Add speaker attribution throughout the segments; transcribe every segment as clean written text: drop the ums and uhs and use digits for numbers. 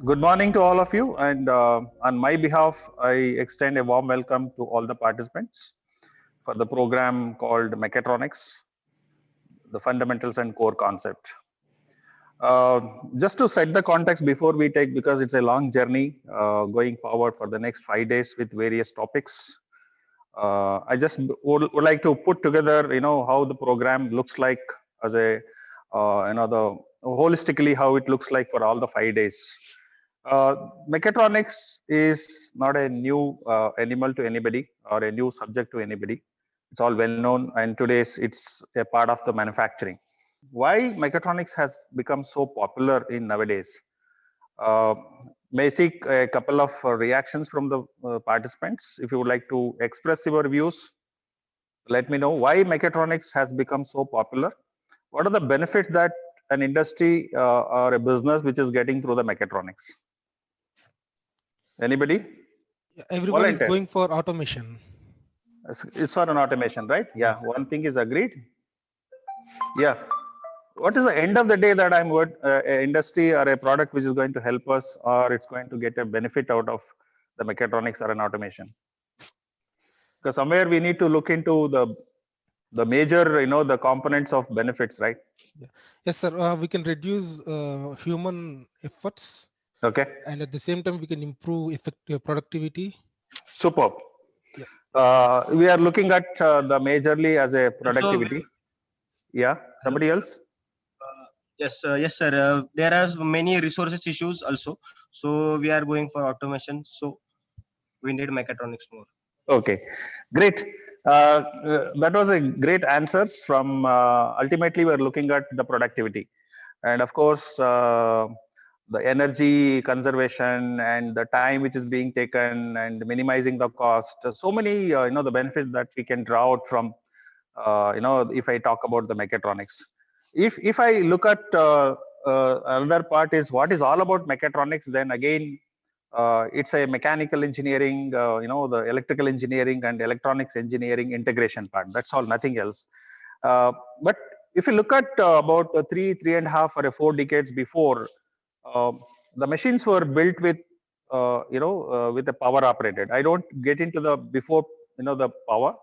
Speaker 1: Good morning to all of you, and on my behalf, I extend a warm welcome to all the participants for the program called Mechatronics, the Fundamentals and Core Concept. Uh, just to set the context before we take, because it's a long journey going forward for the next 5 days with various topics. I just would like to put together, how the program looks like as a, the holistically how it looks like for all the 5 days. Uh, Mechatronics is not a new animal to anybody or a new subject to anybody. It's all well known, and today's it's a part of the manufacturing. Why mechatronics has become so popular in nowadays? Uh, may seek a couple of reactions from the participants. If you would like to express your views, let me know why mechatronics has become so popular. What are the benefits that an industry or a business which is getting through the mechatronics? Anybody?
Speaker 2: Yeah, everyone is
Speaker 1: Volunteer.
Speaker 2: going for automation.
Speaker 1: It's for an automation, right?
Speaker 2: Yeah.
Speaker 1: Yeah, one thing is agreed. Yeah. What is the end of the day that I'm what industry or a product which is going to help us or it's going to get a benefit out of the mechatronics or an automation? Because somewhere we need to look into the major, the components of benefits, right?
Speaker 2: Yeah. Yes, sir. We can reduce human efforts,
Speaker 1: Okay.
Speaker 2: and at the same time, we can improve effective productivity.
Speaker 1: Superb.
Speaker 2: Yeah.
Speaker 1: We are looking at the majorly as a
Speaker 3: Also,
Speaker 1: productivity. Yeah.
Speaker 3: hello.
Speaker 1: Somebody else?
Speaker 3: Yes, sir. There are many resources issues also. So we are going for automation. So we need mechatronics more.
Speaker 1: Okay, great. That was a great answers from ultimately we're looking at the productivity and of course the energy conservation and the time which is being taken and minimizing the cost. So many the benefits that we can draw out from if I talk about the mechatronics. If I look at another part is what is all about mechatronics, then again it's a mechanical engineering, the electrical engineering and electronics engineering integration part. That's all, nothing else. But if you look at about 3.5 or 4 decades before, uh, the machines were built with, with the power operated. I don't get into the before, the power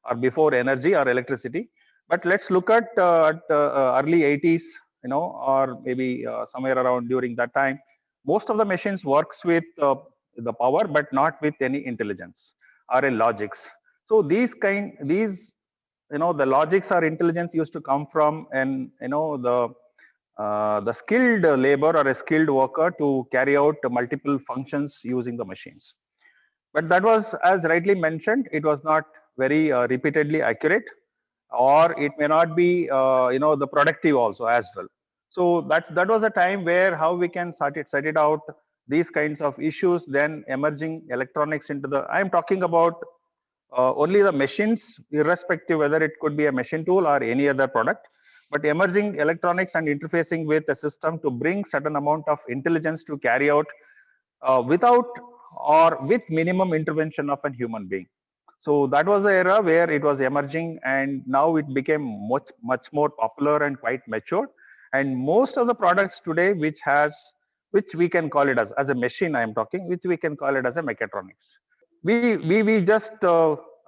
Speaker 1: or before energy or electricity. But let's look at early 80s, or maybe somewhere around during that time most of the machines works with the power but not with any intelligence or a logics. So these the logics or intelligence used to come from and the skilled labor or a skilled worker to carry out multiple functions using the machines. But that was, as rightly mentioned, it was not very repeatedly accurate, or it may not be the productive also as well. So that was a time where how we can set it out these kinds of issues, then emerging electronics into the, I'm talking about only the machines, irrespective whether it could be a machine tool or any other product, but emerging electronics and interfacing with the system to bring certain amount of intelligence to carry out without or with minimum intervention of a human being. So that was the era where it was emerging, and now it became much more popular and quite mature. And most of the products today, which we can call it as a machine, I am talking, which we can call it as a mechatronics. We just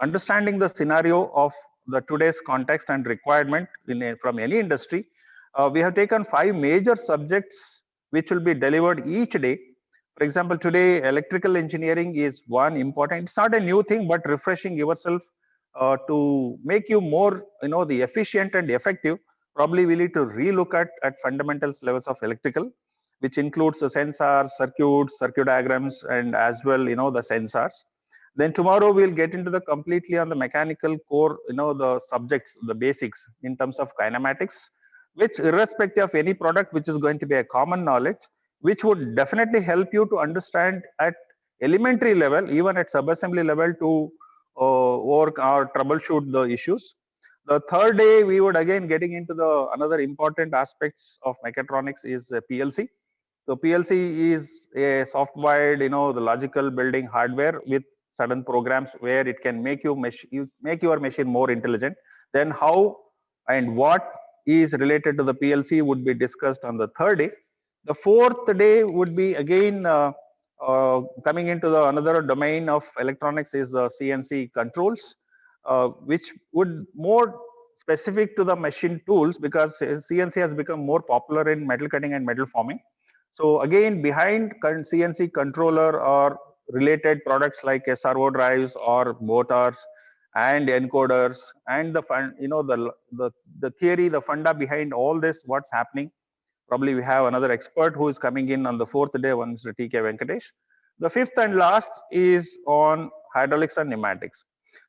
Speaker 1: understanding the scenario of the today's context and requirement from any industry. We have taken 5 major subjects which will be delivered each day. For example, today electrical engineering is one important. It's not a new thing, but refreshing yourself to make you more, the efficient and effective. Probably we need to relook at fundamentals levels of electrical, which includes the sensors, circuits, circuit diagrams, and as well, the sensors. Then tomorrow we'll get into the completely on the mechanical core, the subjects, the basics in terms of kinematics, which irrespective of any product, which is going to be a common knowledge, which would definitely help you to understand at elementary level, even at subassembly level, to work or troubleshoot the issues. The third day we would again getting into the another important aspects of mechatronics is PLC. So PLC is a software, the logical building hardware with certain programs where it can make you make your machine more intelligent. Then how and what is related to the PLC would be discussed on the third day. The fourth day would be again coming into the another domain of electronics is CNC controls, which would more specific to the machine tools because CNC has become more popular in metal cutting and metal forming. So again, behind CNC controller or related products like SRO drives or motors and encoders and the theory, the funda behind all this, what's happening. Probably we have another expert who is coming in on the fourth day, one is TK Venkatesh. The fifth and last is on hydraulics and pneumatics.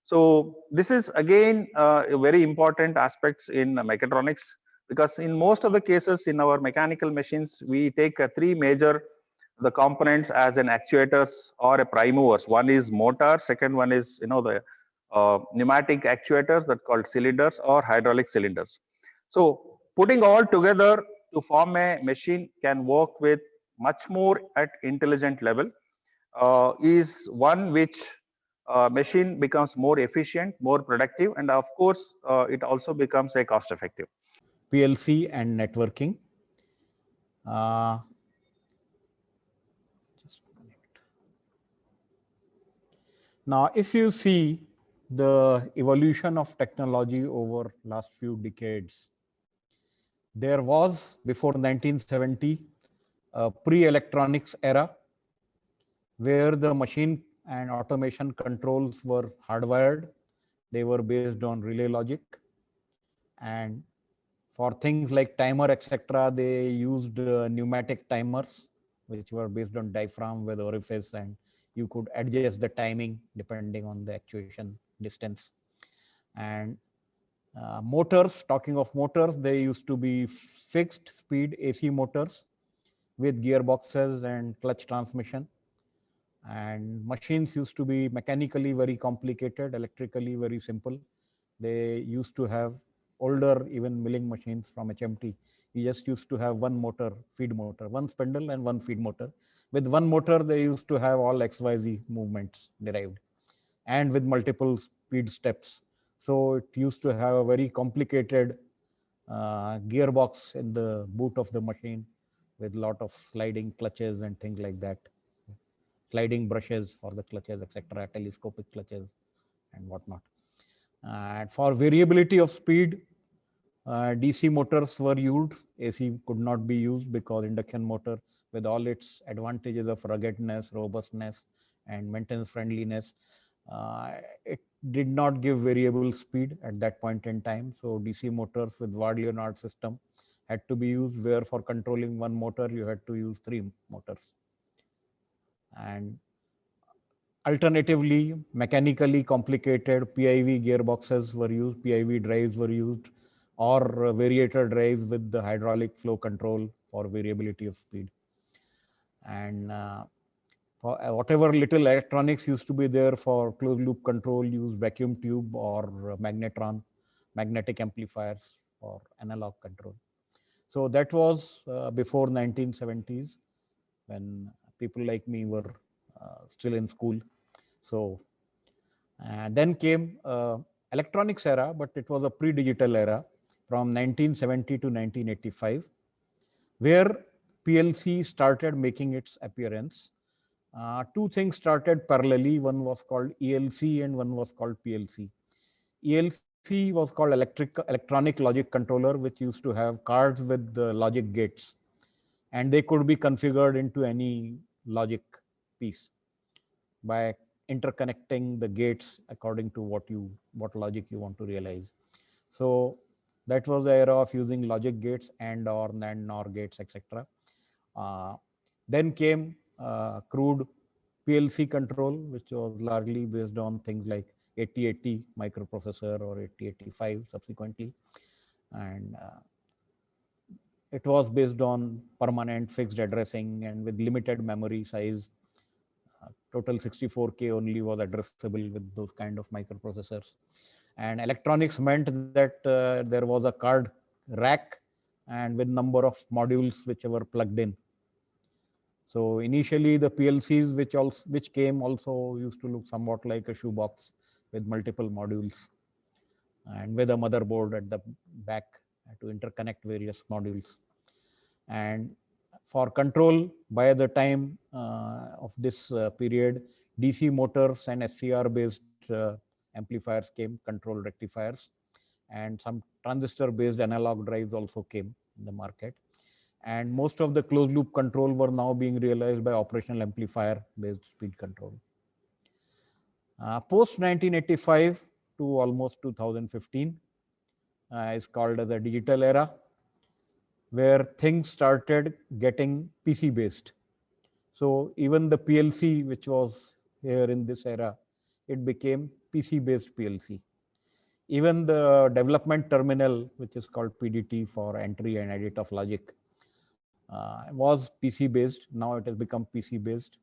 Speaker 1: So this is again a very important aspects in mechatronics because in most of the cases in our mechanical machines, we take three major the components as an actuators or a prime movers. One is motor, second one is the pneumatic actuators that called cylinders or hydraulic cylinders. So putting all together to form a machine can work with much more at intelligent level is one which machine becomes more efficient, more productive, and of course, it also becomes a cost effective.
Speaker 4: PLC and networking. Just a minute. Now, if you see the evolution of technology over last few decades, there was before 1970 a pre-electronics era where the machine and automation controls were hardwired. They were based on relay logic, and for things like timer, etc., they used pneumatic timers, which were based on diaphragm with orifice, and you could adjust the timing depending on the actuation distance. And motors, talking of motors, they used to be fixed speed AC motors with gearboxes and clutch transmission. And machines used to be mechanically very complicated, electrically very simple. They used to have older even milling machines from HMT. You just used to have one motor, feed motor, one spindle and one feed motor. With one motor, they used to have all XYZ movements derived and with multiple speed steps. So it used to have a very complicated gearbox in the boot of the machine with a lot of sliding clutches and things like that. Sliding brushes for the clutches, etc., telescopic clutches and whatnot. And for variability of speed, DC motors were used. AC could not be used because induction motor, with all its advantages of ruggedness, robustness, and maintenance friendliness, it did not give variable speed at that point in time. So DC motors with Ward-Leonard system had to be used, where for controlling one motor, you had to use 3 motors. And alternatively, mechanically complicated PIV gearboxes were used, PIV drives were used, or variator drives with the hydraulic flow control for variability of speed. And for whatever little electronics used to be there for closed loop control, use vacuum tube or magnetron, magnetic amplifiers for analog control. So that was before 1970s when people like me were still in school. So then came electronics era, but it was a pre-digital era from 1970 to 1985, where PLC started making its appearance. Two things started parallelly. One was called ELC and one was called PLC. ELC was called electronic logic controller, which used to have cards with the logic gates, and they could be configured into any logic piece by interconnecting the gates according to what logic you want to realize. So that was the era of using logic gates and or NAND NOR gates, etc. Then came crude PLC control, which was largely based on things like 8080 microprocessor or 8085 subsequently. And it was based on permanent fixed addressing and with limited memory size. Total 64K only was addressable with those kind of microprocessors. And electronics meant that there was a card rack and with number of modules which were plugged in. So initially the PLCs which came also used to look somewhat like a shoebox with multiple modules and with a motherboard at the back to interconnect various modules. And For control, by the time of this period, DC motors and SCR based amplifiers came, control rectifiers, and some transistor based analog drives also came in the market. And most of the closed loop control were now being realized by operational amplifier based speed control. Post 1985 to almost 2015 is called as the digital era, where things started getting PC based. So even the PLC, which was here in this era, it became PC based PLC. Even the development terminal, which is called PDT for entry and edit of logic, was PC based. Now it has become PC based.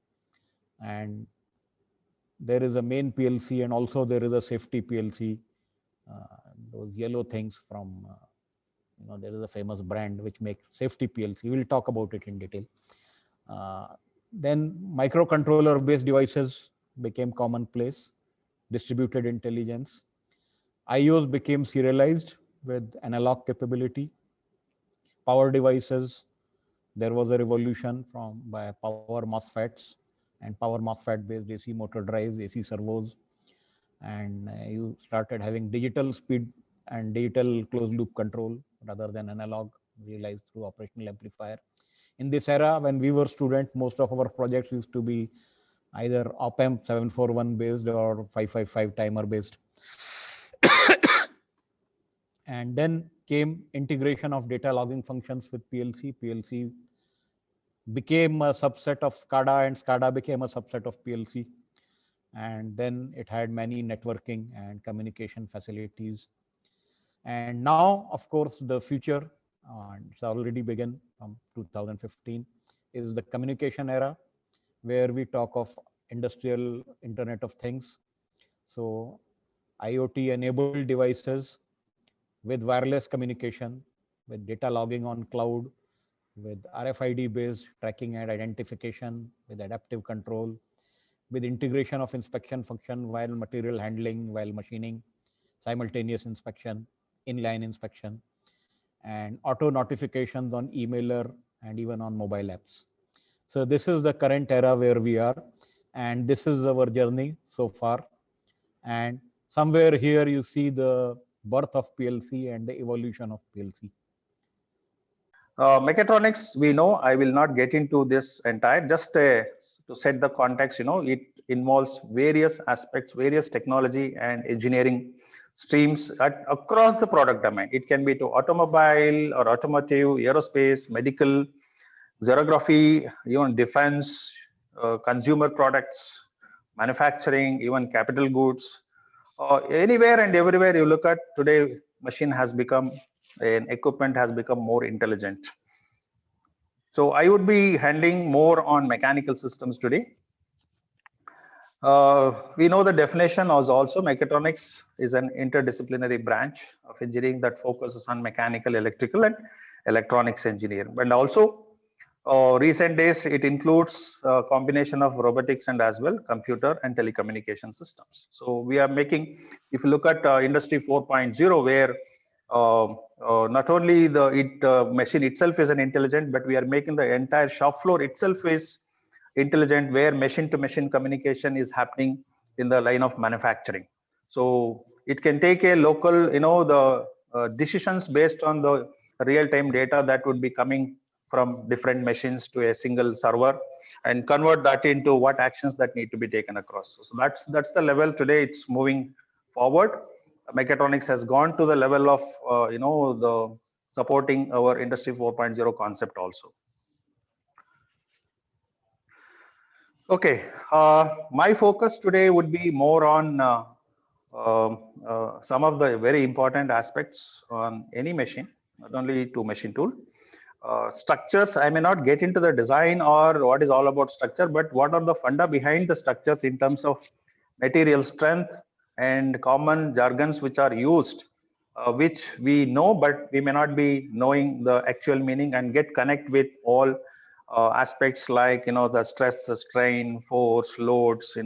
Speaker 4: And there is a main PLC and also there is a safety PLC. Those yellow things from, there is a famous brand which makes safety PLC. We'll talk about it in detail. Then microcontroller based devices became commonplace, distributed intelligence. IOs became serialized with analog capability. Power devices, there was a revolution by power MOSFETs and power MOSFET based AC motor drives, AC servos. And you started having digital speed and digital closed loop control rather than analog, realized through operational amplifier. In this era, when we were students, most of our projects used to be either op-amp 741 based or 555 timer based. And then came integration of data logging functions with PLC. PLC became a subset of SCADA and SCADA became a subset of PLC. And then it had many networking and communication facilities. And now, of course, the future, it's already begun from 2015, is the communication era, where we talk of industrial Internet of Things. So IoT enabled devices with wireless communication, with data logging on cloud, with RFID based tracking and identification, with adaptive control, with integration of inspection function while material handling, while machining, simultaneous inspection, inline inspection, and auto notifications on emailer and even on mobile apps. So this is the current era where we are, and this is our journey so far. And somewhere here you see the birth of PLC and the evolution of PLC.
Speaker 1: Mechatronics, we know, I will not get into this entire, just to set the context, it involves various aspects, various technology and engineering streams across the product domain. It can be to automobile or automotive, aerospace, medical, xerography, even defense, consumer products, manufacturing, even capital goods. Anywhere and everywhere you look at today, machine has become, an equipment has become more intelligent. So I would be handling more on mechanical systems today. We know the definition was also mechatronics is an interdisciplinary branch of engineering that focuses on mechanical, electrical, and electronics engineering. And also, recent days, it includes a combination of robotics and as well computer and telecommunication systems. So we are making, if you look at Industry 4.0, where not only the machine itself is an intelligent, but we are making the entire shop floor itself is intelligent, where machine to machine communication is happening in the line of manufacturing. So it can take a local, the decisions based on the real-time data that would be coming from different machines to a single server and convert that into what actions that need to be taken across. So that's the level today. It's moving forward. Mechatronics has gone to the level of the supporting our Industry 4.0 concept also. Okay, my focus today would be more on some of the very important aspects on any machine, not only to machine tool. Structures, I may not get into the design or what is all about structure, but what are the funda behind the structures in terms of material strength and common jargons which are used, which we know, but we may not be knowing the actual meaning, and get connect with all aspects like, the stress, the strain, force, loads,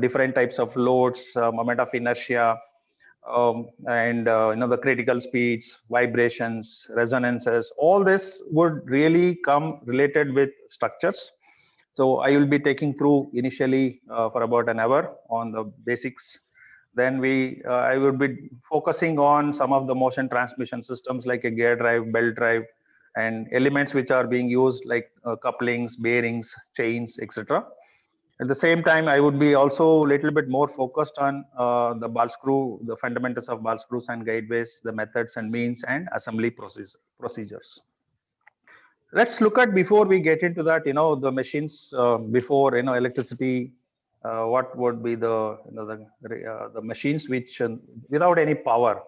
Speaker 1: different types of loads, moment of inertia, and the critical speeds, vibrations, resonances, all this would really come related with structures. So I will be taking through initially for about an hour on the basics. Then I would be focusing on some of the motion transmission systems like a gear drive, belt drive, and elements which are being used like couplings, bearings, chains, etc. At the same time, I would be also a little bit more focused on the ball screw, the fundamentals of ball screws and guideways, the methods and means, and assembly procedures. Let's look at, before we get into that, the machines before electricity. What would be the machines which without any power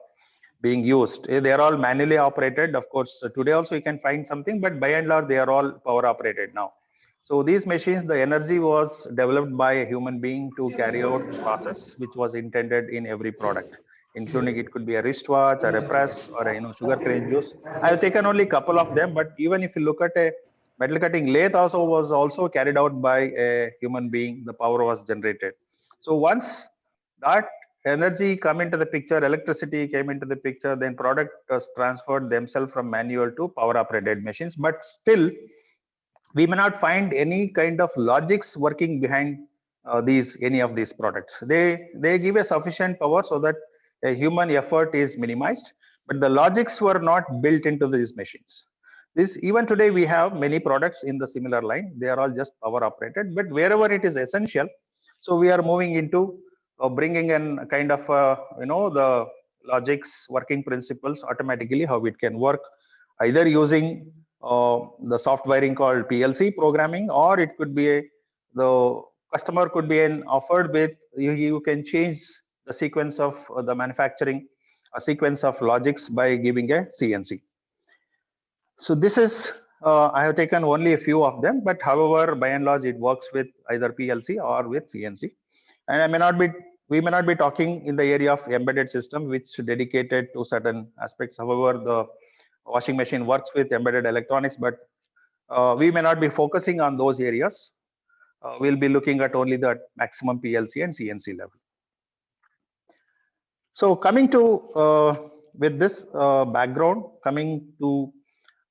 Speaker 1: being used? They are all manually operated. Of course, today also you can find something, but by and large they are all power operated now. So these machines, the energy was developed by a human being to carry out process which was intended in every product, including it could be a wristwatch or a press or a sugar cane juice. I have taken only a couple of them, but even if you look at a metal cutting lathe, also was also carried out by a human being. The power was generated. So once that energy come into the picture, electricity came into the picture, then product was transferred themselves from manual to power operated machines. But still, we may not find any kind of logics working behind any of these products. They give a sufficient power so that a human effort is minimized, but the logics were not built into these machines. Even today we have many products in the similar line. They are all just power operated, but wherever it is essential, so we are moving into bringing in kind of the logics, working principles automatically, how it can work, either using the softwaring called PLC programming, or it could be the customer could be offered with you can change the sequence of the manufacturing, a sequence of logics by giving a CNC. So this is I have taken only a few of them, but however, by and large, it works with either PLC or with CNC. And we may not be talking in the area of embedded system, which dedicated to certain aspects. However, the washing machine works with embedded electronics, but we may not be focusing on those areas. We'll be looking at only the maximum PLC and CNC level. So coming to with this background, coming to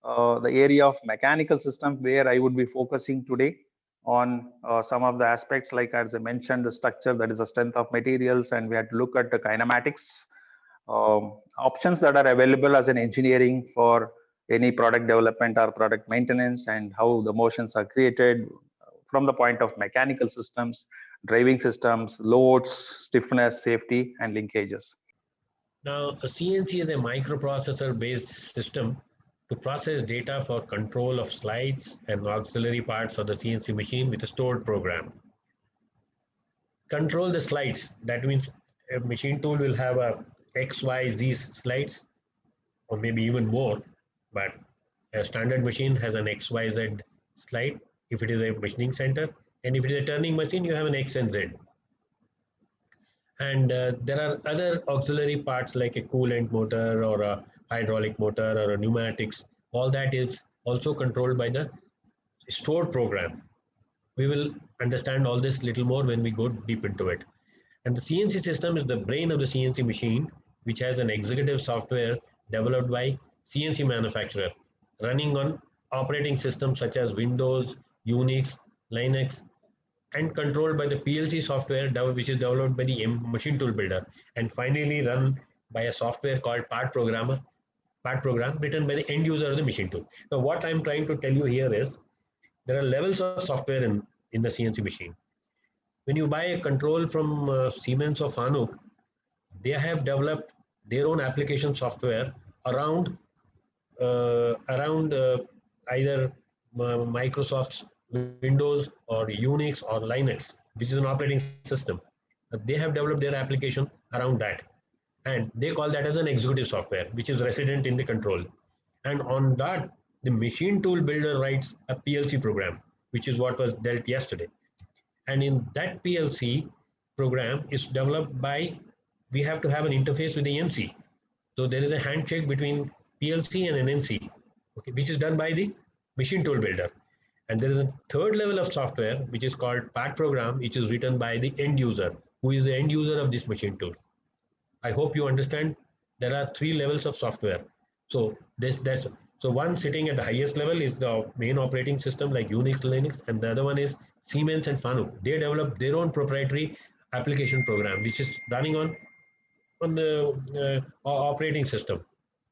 Speaker 1: the area of mechanical system, where I would be focusing today on some of the aspects, like as I mentioned, the structure, that is the strength of materials, and we had to look at the kinematics, options that are available as an engineering for any product development or product maintenance, and how the motions are created from the point of mechanical systems, driving systems, loads, stiffness, safety, and linkages.
Speaker 5: Now, a CNC is a microprocessor-based system to process data for control of slides and auxiliary parts of the CNC machine with a stored program. Control the slides. That means a machine tool will have a X, Y, Z slides, or maybe even more, but a standard machine has an X, Y, Z slide if it is a machining center, and if it is a turning machine, you have an X and Z. And there are other auxiliary parts like a coolant motor or a hydraulic motor or a pneumatics. All that is also controlled by the stored program. We will understand all this little more when we go deep into it. And the CNC system is the brain of the CNC machine, which has an executive software developed by CNC manufacturer, running on operating systems such as Windows, Unix, Linux, and controlled by the PLC software, which is developed by the machine tool builder, and finally run by a software called part program written by the end user of the machine tool. Now, what I'm trying to tell you here is there are levels of software in the CNC machine. When you buy a control from Siemens or Fanuc, they have developed their own application software around either Microsoft's Windows or Unix or Linux, which is an operating system. They have developed their application around that, and they call that as an executive software, which is resident in the control. And on that, the machine tool builder writes a PLC program, which is what was dealt yesterday. And in that PLC program is developed by, we have to have an interface with the NC. So there is a handshake between PLC and an NC, okay, which is done by the machine tool builder. And there is a third level of software, which is called part program, which is written by the end user, who is the end user of this machine tool. I hope you understand there are 3 levels of software. So so one sitting at the highest level is the main operating system like Unix, Linux, and the other one is Siemens and Fanuc. They develop their own proprietary application program, which is running on the operating system.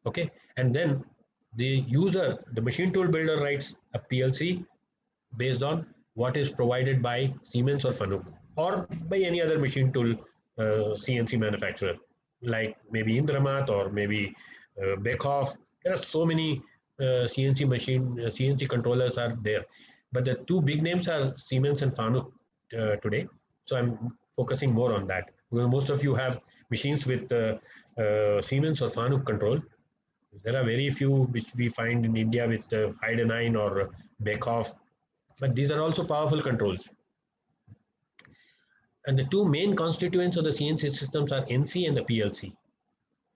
Speaker 5: Okay, and then the user, the machine tool builder, writes a PLC based on what is provided by Siemens or Fanuc or by any other machine tool CNC manufacturer like maybe Indramat or maybe Beckhoff. There are so many CNC controllers are there, but the two big names are Siemens and Fanuc today. So I'm focusing more on that because most of you have machines with Siemens or Fanuc control. There are very few which we find in India with Heidenhain or Beckhoff, but these are also powerful controls. And the two main constituents of the CNC systems are NC and the PLC.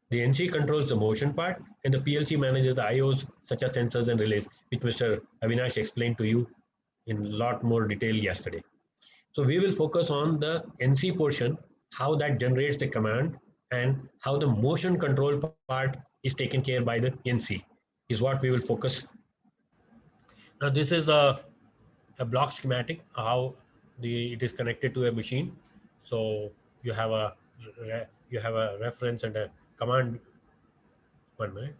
Speaker 5: The NC controls the motion part, and the PLC manages the IOs such as sensors and relays, which Mr. Avinash explained to you in a lot more detail yesterday. So we will focus on the NC portion, how that generates the command, and how the motion control part is taken care by the NC is what we will focus. Now this is a block schematic, how it is connected to a machine. So you have a reference and a command. 1 minute.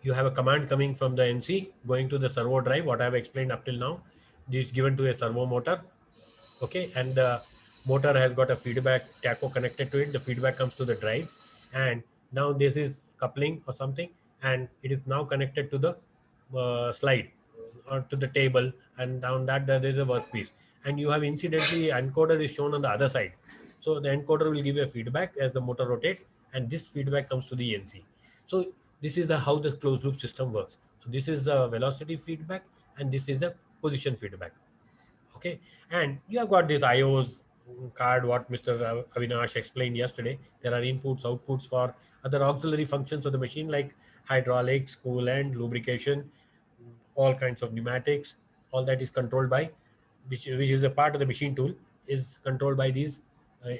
Speaker 5: You have a command coming from the NC going to the servo drive. What I have explained up till now, this is given to a servo motor. Okay, and the motor has got a feedback tacho connected to it. The feedback comes to the drive, and now this is coupling or something, and it is now connected to the slide or to the table, and down that there is a workpiece, and you have incidentally encoder is shown on the other side. So the encoder will give a feedback as the motor rotates, and this feedback comes to the NC. So this is how the closed loop system works. So this is the velocity feedback, and this is the position feedback. Okay, and you have got this IOs card, what Mr. Avinash explained yesterday. There are inputs, outputs for other auxiliary functions of the machine like hydraulics, coolant, lubrication, all kinds of pneumatics. All that is controlled by, which is a part of the machine tool, is controlled by these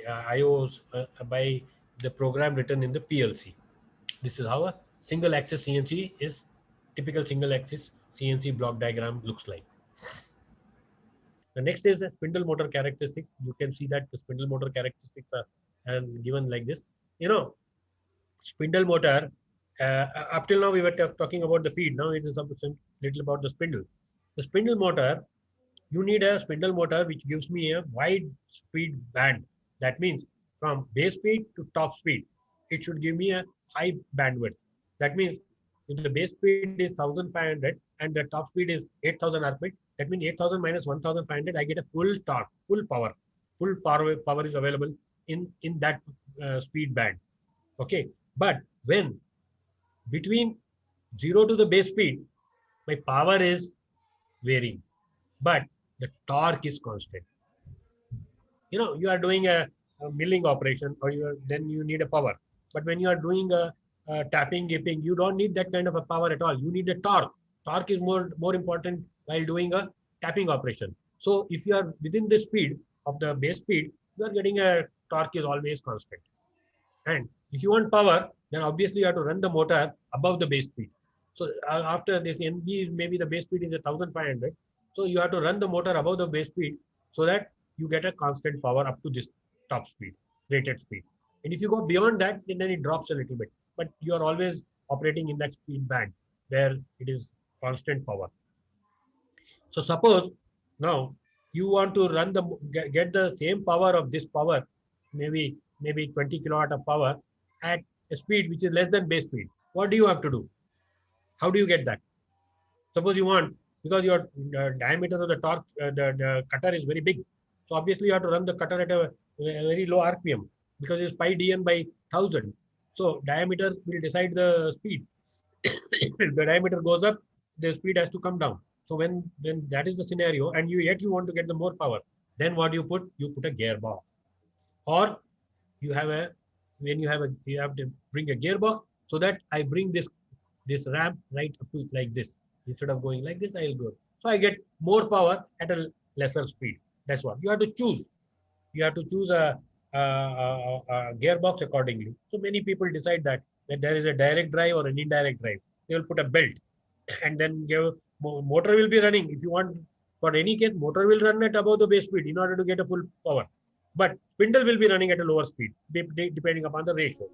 Speaker 5: IOs by the program written in the PLC. This is how a single axis CNC is, typical single axis CNC block diagram looks like. The next is the spindle motor characteristics. You can see that the spindle motor characteristics are given like this. You know, spindle motor, up till now we were talking about the feed. Now it is a little about the spindle. The spindle motor, you need a spindle motor which gives me a wide speed band. That means from base speed to top speed, it should give me a high bandwidth. That means if the base speed is 1500 and the top speed is 8000 RPM, that means 8000 minus 1500, I get a full torque, full power is available in that speed band. Okay, but when between 0 to the base speed, my power is varying, but the torque is constant. You know, you are doing a milling operation, or then you need a power. But when you are doing a tapping, dipping, you don't need that kind of a power at all. You need a torque. Torque is more important while doing a tapping operation. So if you are within the speed of the base speed, you are getting a torque is always constant. And if you want power, then obviously you have to run the motor above the base speed. So after this NB, maybe the base speed is 1500. So you have to run the motor above the base speed so that you get a constant power up to this top speed, rated speed. And if you go beyond that, then it drops a little bit. But you are always operating in that speed band where it is constant power. So suppose now you want to run get the same power of this power, maybe 20 kilowatt of power at a speed which is less than base speed. What do you have to do? How do you get that? Suppose you want, because your diameter of the torque, the cutter is very big. So obviously you have to run the cutter at a very low RPM because it's pi dn by 1000. So diameter will decide the speed. If the diameter goes up, the speed has to come down. So when that is the scenario, and you want to get the more power, then what you put? You put a gearbox, or you have you have to bring a gearbox so that I bring this ramp right up to like this. Instead of going like this, I'll go. So I get more power at a lesser speed. That's what you have to choose. you have to choose a gearbox accordingly. So many people decide that there is a direct drive or an indirect drive. They will put a belt and then motor will be running. If you want, for any case, motor will run at above the base speed in order to get a full power. But spindle will be running at a lower speed, depending upon the ratio.